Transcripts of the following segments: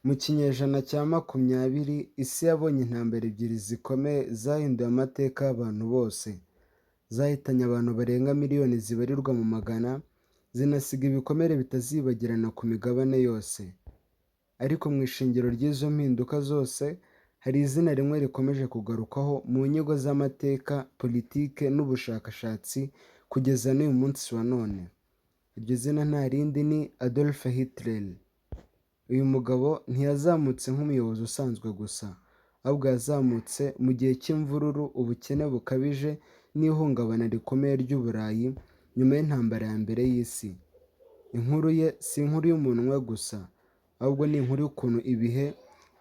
Mu kinyejana cya 20, isi yabonye intambara ebyiri zikomeye zahinduye amateka y'abantu bose. Zahitanye abantu barenga miliyoni zibarirwa mu magana, zinasiga ibikomere bitazibagirana ku migabane yose. Ariko mu ishingiro ry'izo mpinduka zose, hari izina rimwe rikomeje kugarukwaho mu nyigo z'amateka, politike n'ubushakashatsi kugeza n'uyu munsi wa none. Iryo zina nta rindi ni Adolf Hitler. Uyu mugabo ntiyazamutse nk'umuyobozi usanzwe gusa, ahubwo yazamutse mu gihe cy'imvururu, ubukene bukabije n'ihungabana rikomeye ry'Uburayi nyuma y'intambara ya mbere y'isi. Inkuru ye si inkuru y'umuntu umwe gusa, ahubwo ni inkuru y'ukuntu ibihe,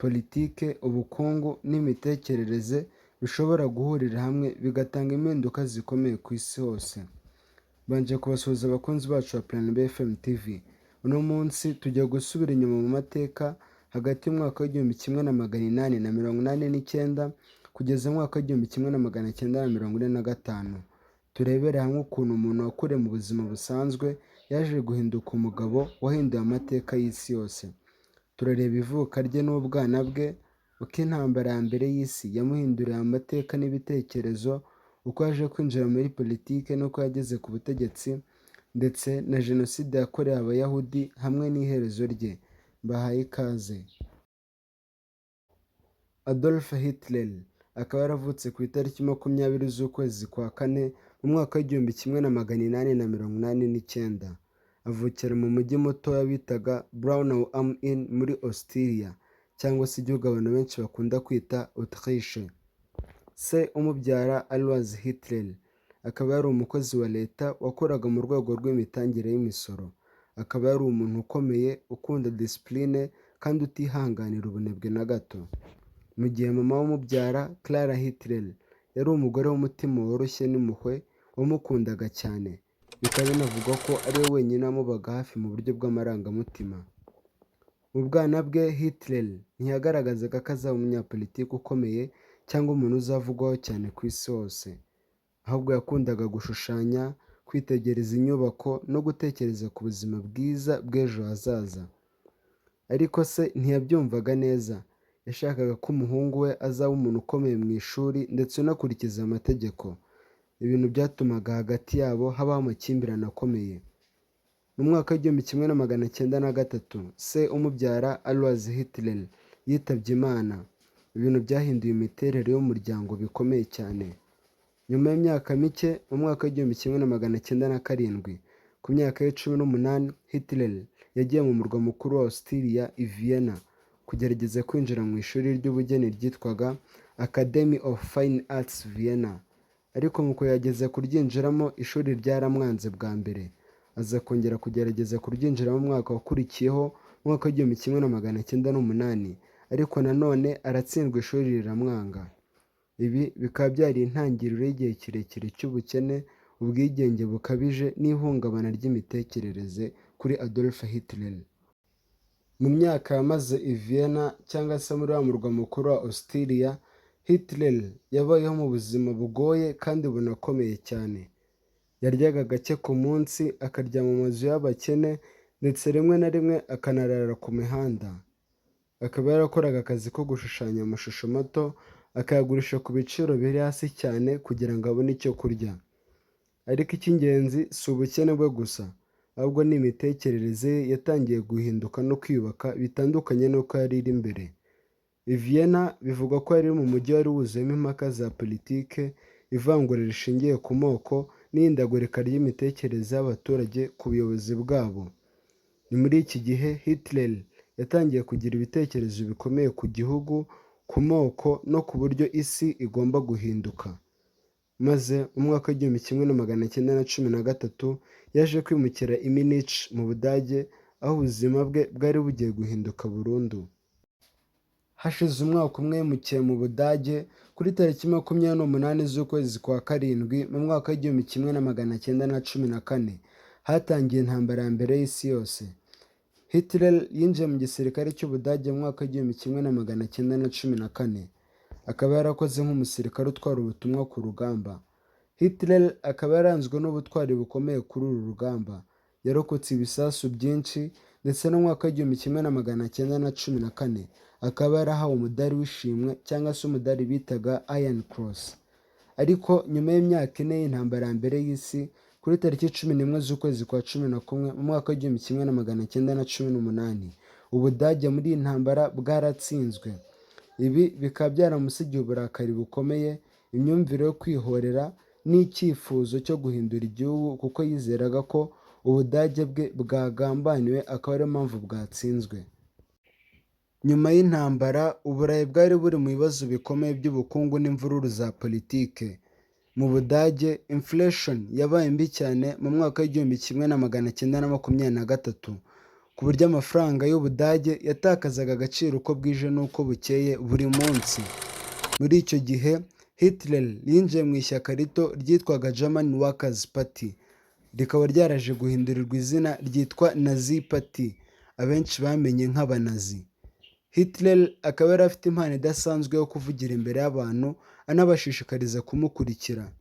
politike, ubukungu n'imitekerereze bishobora guhurira hamwe bigatanga impinduka zikomeye ku isi hose. Banje kubasuhuza abakunzi bacu ba Plan B FM TV. Uno munsi tujya gusubira inyuma mu mateka hagati y'umwaka w'1889 kugeza mu mwaka w'1945. Turebere hamwe ukuntu umuntu wakuriye mu buzima busanzwe yaje guhinduka umugabo wahinduye amateka y'isi yose. Turareba ivuka rye n'ubwana bwe, uko intambara ya mbere y'isi yamuhinduriye amateka n'ibitekerezo, uko yaje kwinjira muri politike n'uko yageze ku butegetsi, ndetse na jenoside yakorewe abayahudi hamwe n'iherezo rye. Mbahaye ikaze. Adolf Hitler akaba yaravutse ku itariki 20 z'ukwezi kwa kane mu mwaka w'1889. Avukira mu mujyi mutoya bitaga Braunau am Inn muri Austria, cyangwa se igihugu abantu benshi bakunda kwita Autriche. Se umubyara Alois Hitler akaba yari umukozi wa leta wakoraga mu rwego rw'imitangire y'imisoro. Akaba yari umuntu ukomeye, ukunda discipline kandi utihanganira ubunebwe na gato. Mu gihe mama w'umubyara Clara Hitler yari umugore w'umutima woroshye n'impuhwe, wamukundaga cyane. Bikaba binavugwa ko ari we wenyine wamubaga hafi mu buryo bw'amarangamutima. Mu bwana bwe Hitler ntiyagaragazaga ko azaba umunyapolitiki ukomeye cyangwa umuntu uzavugwaho cyane ku isi hose. Ahubwo yakundaga gushushanya, kwitegereza inyubako no gutekereza ku buzima bwiza bw'ejo hazaza. Ariko se ntiyabyumvaga neza. Yashakaga ko umuhungu we azaba umuntu ukomeye mu ishuri ndetse unakurikiza amategeko. Ibintu byatumaga hagati yabo habaho amakimbirane akomeye. Mu mwaka w'1903 se umubyara Alois Hitler yitabye Imana. Ibintu byahinduye imiterere y'umuryango bikomeye cyane. Nyuma y'imyaka mike, mu mwaka w'1907, ku myaka ye 18, Hitler yagiye mu murwa mukuru wa Austria i Vienna kugerageza kwinjira mu ishuri ry'ubugeni ryitwaga Academy of Fine Arts Vienna. Ariko mu kugerageza kuryinjiramo, ishuri ryaramwanze bwa mbere. Aza kongera kugerageza kuryinjiramo mu mwaka wakurikiyeho, mu mwaka w'1908, ariko nanone aratsindwa, ishuri riramwanga. Ibi bikaba byari intangiriro y'igihe kirekire cy'ubukene, ubwigenge bukabije n'ihungabana ry'imitekerereze kuri Adolf Hitler. Mu myaka yamaze i Vienna cyangwa se muri wa murwa mukuru wa Austria, Hitler yabayeho mu buzima bugoye kandi bunakomeye cyane. Yaryaga gake ku munsi, akarya mu mazu y'abakene, ndetse rimwe na rimwe akanarara ku mihanda. Akaba yarakoraga akazi ko gushushanya amashusho mato, akayagurisha ku biciro biri hasi cyane kugira ngo abone icyo kurya. Ariko icy'ingenzi si ubukene bwe gusa, ahubwo n'imitekerereze ye yatangiye guhinduka no kwiyubaka bitandukanye n'uko yari iri mbere. I Vienna bivugwa ko yari mu mujyi wari wuzuyemo impaka za politike, ivangura rishingiye ku moko n'ihindagurika ry'imitekerereze y'abaturage ku buyobozi bwabo. Ni muri iki gihe Hitler yatangiye kugira ibitekerezo bikomeye ku gihugu, ku moko no ku buryo isi igomba guhinduka. Maze mu mwaka w'1913 yaje kwimukira i Munich mu Budage, aho ubuzima bwe bwari bugiye guhinduka burundu. Hashize umwaka umwe yimukiye mu Budage, kuri tariki 28 z'ukwezi kwa karindwi mu mwaka w'1914 hatangiye intambara ya mbere y'isi yose. Hitler yinjiye mu gisirikare cy'Ubudage mu mwaka w'1914. Akaba yarakoze nk'umusirikare utwara ubutumwa ku rugamba. Hitler akaba yaranzwe n'ubutwari bukomeye kuri uru rugamba. Yarokotse ibisasu byinshi ndetse no mu mwaka w'igihumbi kimwe na magana cyenda na cumi na kane akaba yarahawe umudari w'ishimwe cyangwa se umudari bitaga Iron Cross. Ariko nyuma y'imyaka ine y'intambara ya mbere y'isi, kuri tariki 11 z'ukwezi kwa 11 mu mwaka w'igihumbi kimwe na magana cyenda na cumi n'umunani, Ubudage muri iyi ntambara bwaratsinzwe. Ibi bikaba byaramusigiye uburakari bukomeye, imyumvire yo kwihorera n'icyifuzo cyo guhindura igihugu, kuko yizeraga ko Ubudage bwe bwagambaniwe akaba ariyo mpamvu bwatsinzwe. Nyuma y'intambara, Uburayi bwari buri mu bibazo bikomeye by'ubukungu n'imvururu za politike. Mu Budage, inflation yabaye mbi cyane mu mwaka w'igihumbi kimwe na magana cyenda na makumyabiri na gatatu, ku buryo amafaranga y'Ubudage yatakazaga agaciro uko bwije n'uko bukeye buri munsi. Muri icyo gihe, Hitler yinjiye mu ishyaka rito ryitwaga German Workers' Party, rikaba ryaraje guhindurirwa izina ryitwa Nazi Party, abenshi bamenye nk'abanazi. Hitler akaba yari afite impano idasanzwe yo kuvugira imbere y'abantu, anabashishikariza kumukurikira.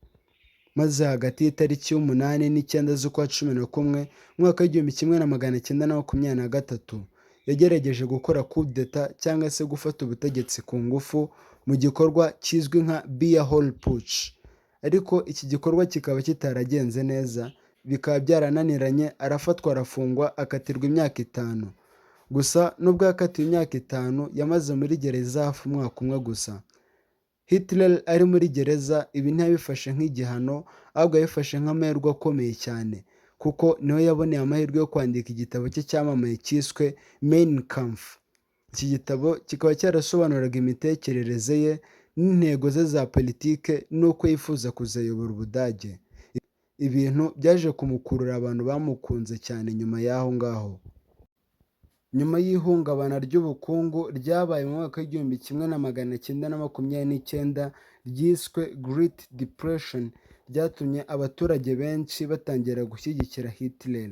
Maze hagati y'itariki 8 n'9 z'ukwa 11 mwaka w'igihumbi kimwe na magana cyenda na makumyabiri na gatatu, yagerageje gukora coup d'etat cyangwa se gufata ubutegetsi ku ngufu mu gikorwa kizwi nka Beer Hall Putsch. Ariko iki gikorwa kikaba kitaragenze neza, bikaba byarananiranye, arafatwa arafungwa akatirwa imyaka 5. Gusa nubwo yakatiwe imyaka 5, yamaze muri gereza hafi umwaka umwe gusa. Hitler ari muri gereza, ibi ntiyabifashe nk'igihano, ahubwo yabifashe nk'amahirwe akomeye cyane, kuko niwe yaboneye amahirwe yo kwandika igitabo cye cyamamaye cyiswe Mein Kampf. Iki gitabo kikaba cyarasobanuraga imitekerereze ye n'intego ze za politike n'uko yifuza kuzayobora Ubudage. Ibintu byaje kumukurura abantu bamukunze cyane nyuma y'aho ngaho. Nyuma y'ihungabana ry'ubukungu ryabaye mu mwaka w'igihumbi kimwe na magana cyenda na makumyabiri n'icyenda ryiswe Great Depression, ryatumye abaturage benshi batangira gushyigikira Hitler.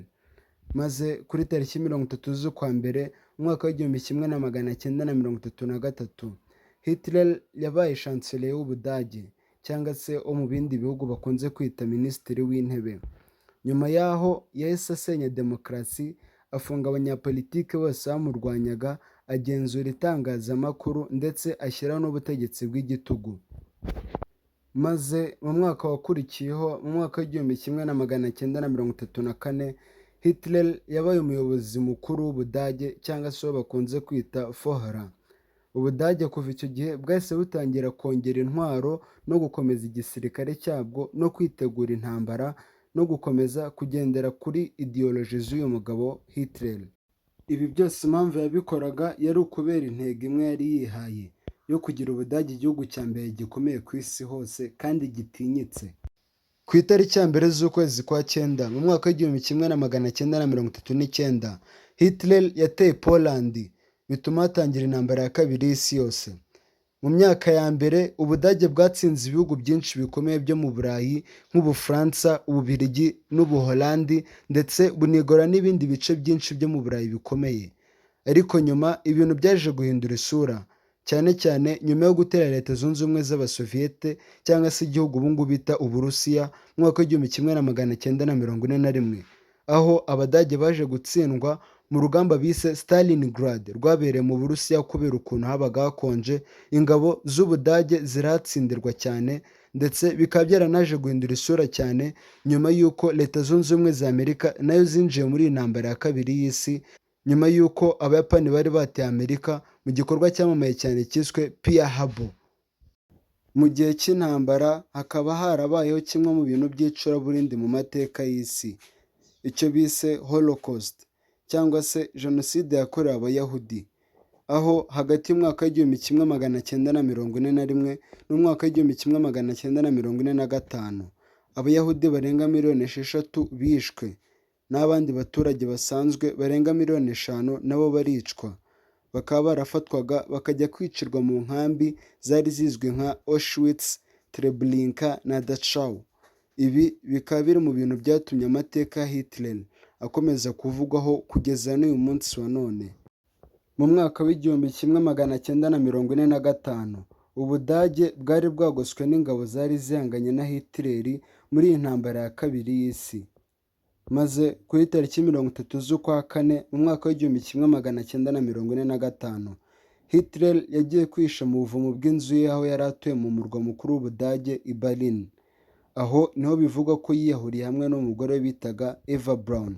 Maze kuri tariki 30 z'ukwa mbere mu mwaka w'igihumbi kimwe na magana cyenda na 33, Hitler yabaye chancelier w'Ubudage, cyangwa se wo mu bindi bihugu bakunze kwita minisitiri w'intebe. Nyuma y'aho yahise asenya demokarasi, afunga abanyapolitike bose bamurwanyaga, agenzura itangazamakuru ndetse ashyiraho n'ubutegetsi bw'igitugu. Maze mu mwaka wakurikiyeho, mu mwaka w'igihumbi kimwe na magana cyenda na 34, Hitler yabaye umuyobozi mukuru w'Ubudage, cyangwa se bakunze kwita Führer. Ubudage kuva icyo gihe bwahise butangira kongera intwaro no gukomeza igisirikare cyabwo no kwitegura intambara no gukomeza kugendera kuri ideoloji z'uyu mugabo Hitler. Ibi byose impamvu yabikoraga yari ukubera intego imwe yari yihaye yo kugira Ubudage igihugu cya mbere gikomeye ku isi hose kandi gitinyitse. Ku itariki ya mbere z'ukwezi kwa 9 mu mwaka w'igihumbi kimwe na magana cyenda na 39, Hitler yateye Poland, bituma hatangira intambara ya kabiri y'isi yose. Mu myaka ya mbere, Ubudage bwatsinze ibihugu byinshi bikomeye byo mu Burayi nk'Ubufaransa, Ububiligi n'Ubuholandi, ndetse bunigora n'ibindi bice byinshi byo mu Burayi bikomeye. Ariko nyuma ibintu byaje guhindura isura, cyane cyane nyuma yo gutera Leta Zunze Ubumwe z'Abasoviyete, cyangwa se igihugu ubu ngubu bita Uburusiya, mu mwaka w'igihumbi kimwe na magana cyenda na 41, aho Abadage baje gutsindwa mu rugamba bise Stalingrad rwabereye mu Burusiya kubera ukuntu habaga hakonje. Ingabo z'Ubudage ziratsindirwa cyane, ndetse bikaba byaranaje guhindura isura cyane nyuma y'uko Leta Zunze Ubumwe za Amerika nayo zinjiye muri iyi ntambara ya kabiri y'isi, nyuma y'uko Abayapani bari bateye Amerika mu gikorwa cyamamaye cyane cyiswe Pearl Harbor. Mu gihe cy'intambara hakaba harabayeho kimwe mu bintu by'icuraburindi mu mateka y'isi, icyo bise Holocaust, cyangwa se jenoside yakorewe Abayahudi, aho hagati y'umwaka w'igihumbi kimwe magana cyenda na 41 n'umwaka w'igihumbi kimwe magana cyenda na 45, Abayahudi barenga miliyoni 6 bishwe, n'abandi baturage basanzwe barenga miliyoni 5 nabo baricwa. Bakaba barafatwaga bakajya kwicirwa mu nkambi zari zizwi nka Auschwitz, Treblinka na Dachau. Ibi bikaba biri mu bintu byatumye amateka ya Hitler akomeza kuvugwaho kugeza n'uyu munsi wa none. Mu mwaka w'igihumbi kimwe magana cyenda na 45, Ubudage bwari bwagoswe n'ingabo zari zihanganye na Hitler muri iyi ntambara ya kabiri y'isi. maze kuri tariki 30 z'ukwa kane mu mwaka w'1945 Hitler yagiye kwihisha mu buvumo bw'inzu ye aho yari atuye mu murwa mukuru w'Ubudage i Berlin. Aho niho bivugwa ko yiyahuriye hamwe n'umugore we bitaga Eva Braun.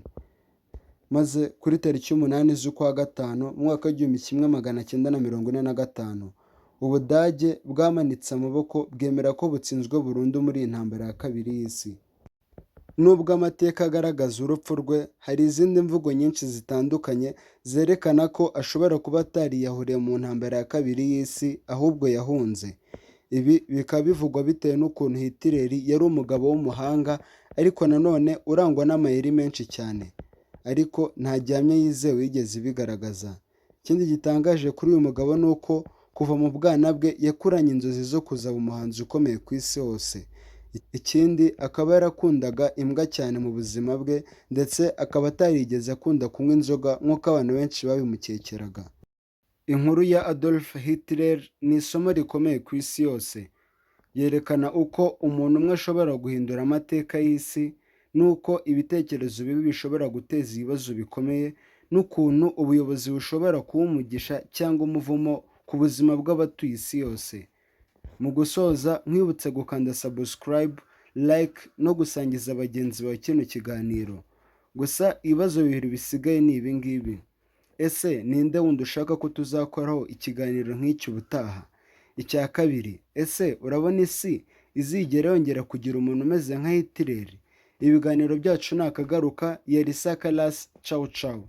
Maze kuri tariki 8 z'ukwa gatanu mu mwaka w'1945 Ubudage bwamanitse amaboko bwemera ko butsinzwe burundu muri iyi ntambara ya kabiri y'isi. Nubwo amateka agaragaza urupfu rwe, hari izindi mvugo nyinshi zitandukanye zerekana ko ashobora kuba atariyahuriye mu ntambara ya kabiri y'isi ahubwo yahunze. Ibi bikaba bivugwa bitewe n'ukuntu Hitler yari umugabo w'umuhanga ariko nanone urangwa n'amayeri menshi cyane, ariko nta gihamya yizewe yigeze ibigaragaza. Ikindi gitangaje kuri uyu mugabo ni uko kuva mu bwana bwe yakuranye inzozi zo kuzaba umuhanzi ukomeye ku isi hose. Ikindi akaba yarakundaga imbwa cyane mu buzima bwe ndetse akaba atarigeze akunda kunywa inzoga nk'uko abantu benshi babimukekeraga. Inkuru ya Adolf Hitler ni isomo rikomeye ku isi yose. Yerekana uko umuntu umwe ashobora guhindura amateka y'isi, n'uko ibitekerezo bibi bishobora guteza ibibazo bikomeye, n'ukuntu ubuyobozi bushobora kuba umugisha cyangwa umuvumo ku buzima bw'abatuye isi yose. Mu gusoza nkwibutse gukanda subscribe, like no gusangiza bagenzi bawe kino kiganiro. Gusa ibibazo bibiri bisigaye ni ibi ngibi. Ese ninde wundi ushaka ko tuzakoraho ikiganiro nk'iki ubutaha? Icya kabiri, ese urabona isi izigera yongera kugira umuntu umeze nka Hitler? Ibiganiro byacu nakagaruka. Yari Sakalasi. Ciao ciao.